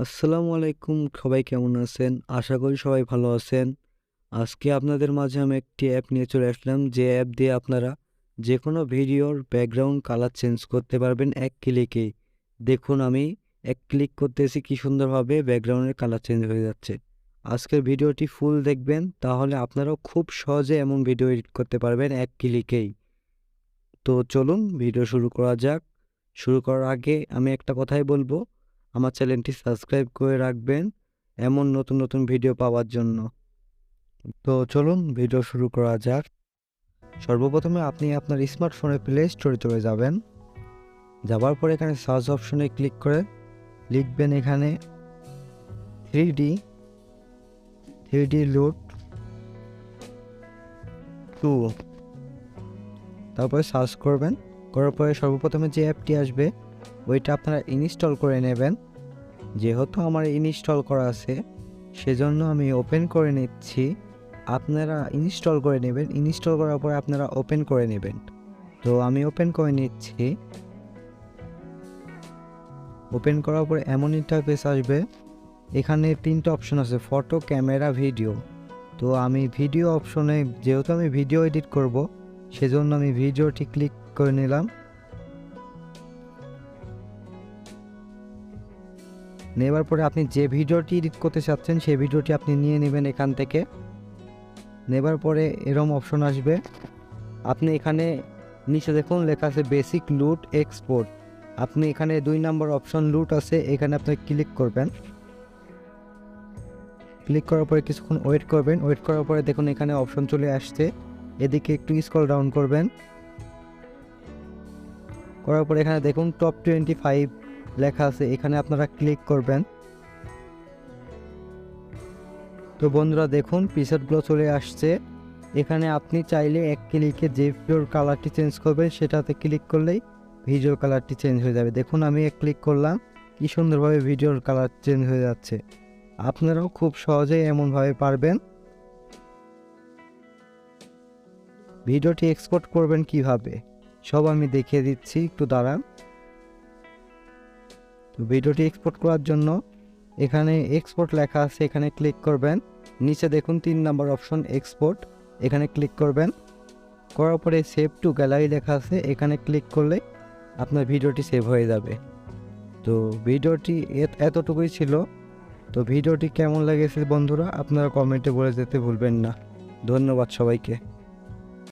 আসসালামু আলাইকুম, সবাই কেমন আছেন? আশা করি সবাই ভালো আছেন। আজকে আপনাদের মাঝে আমি একটি অ্যাপ নিয়ে চলে আসলাম, যে অ্যাপ দিয়ে আপনারা যে কোনো ভিডিওর ব্যাকগ্রাউন্ড কালার চেঞ্জ করতে পারবেন এক ক্লিকেই। দেখুন, আমি এক ক্লিক করতেছি, কি সুন্দরভাবে ব্যাকগ্রাউন্ডের কালার চেঞ্জ হয়ে যাচ্ছে। আজকের ভিডিওটি ফুল দেখবেন, তাহলে আপনারাও খুব সহজে এমন ভিডিও এডিট করতে পারবেন এক ক্লিকেই। তো চলুন ভিডিও শুরু করা যাক। শুরু করার আগে আমি একটা কথাই বলবো, আমার চ্যানেলটি সাবস্ক্রাইব করে রাখবেন এমন নতুন নতুন ভিডিও পাওয়ার জন্য। তো চলুন ভিডিও শুরু করা যাক। সর্বপ্রথমে আপনি আপনার স্মার্টফোনে প্লে স্টোরে চলে যাবেন। যাওয়ার পর এখানে সার্চ অপশনে ক্লিক করে লিখবেন এখানে 3D লুট 2, তারপরে সার্চ করবেন। করার পরে সর্বপ্রথমে যে অ্যাপটি আসবে ওইটা আপনারা ইনস্টল করে নেবেন। যেহেতু আমার ইনস্টল করা আছে সেজন্য আমি ওপেন করে নিচ্ছি। আপনারা ইনস্টল করে নেবেন, ইনস্টল করার পরে আপনারা ওপেন করে নেবেন। তো আমি ওপেন করে নিচ্ছি। ওপেন করার পরে এমন ইন্টারফেস আসবে, এখানে 3টা অপশন আছে, ফটো, ক্যামেরা, ভিডিও। তো আমি ভিডিও অপশনে, যেহেতু আমি ভিডিও এডিট করব সেজন্য আমি ভিডিওটি ক্লিক করে নিলাম। নেবার পরে আপনি যে ভিডিওটি এডিট করতে চাচ্ছেন সেই ভিডিওটি আপনি নিয়ে নেবেন এখান থেকে। নেবার পরে এরকম অপশন আসবে, আপনি এখানে নিচে দেখুন লেখা আছে বেসিক লুট এক্সপোর্ট। আপনি এখানে 2 নম্বর অপশন লুট আছে, এখানে আপনি ক্লিক করবেন। ক্লিক করার পরে কিছুক্ষণ ওয়েট করবেন। ওয়েট করার পরে দেখুন এখানে অপশন চলে আসছে, এদিকে একটু স্ক্রল ডাউন করবেন। করার পরে এখানে দেখুন টপ 25 লেখা আছে, এখানে আপনারা ক্লিক করবেন। তো বন্ধুরা দেখুন প্রিসেটগুলো চলে আসছে। এখানে আপনি চাইলে এক ক্লিকে যে ভিডিওর কালারটি চেঞ্জ করবেন সেটাতে ক্লিক করলেই ভিডিওর কালারটি চেঞ্জ হয়ে যাবে। দেখুন আমি এক ক্লিক করলাম, কি সুন্দরভাবে ভিডিওর কালার চেঞ্জ হয়ে যাচ্ছে। আপনারাও খুব সহজেই এমনভাবে পারবেন। ভিডিওটি এক্সপোর্ট করবেন কিভাবে সব আমি দেখিয়ে দিচ্ছি, একটু দাঁড়ান। তো ভিডিওটি এক্সপোর্ট করার জন্য এখানে এক্সপোর্ট লেখা আছে, এখানে ক্লিক করবেন। নিচে দেখুন 3 নম্বর অপশন এক্সপোর্ট, এখানে ক্লিক করবেন। করার পরে সেভ টু গ্যালারি লেখা আছে, এখানে ক্লিক করলে আপনার ভিডিওটি সেভ হয়ে যাবে। তো ভিডিওটি এতটুকুই ছিল। তো ভিডিওটি কেমন লেগেছে বন্ধুরা আপনারা কমেন্টে বলে যেতে ভুলবেন না। ধন্যবাদ সবাইকে।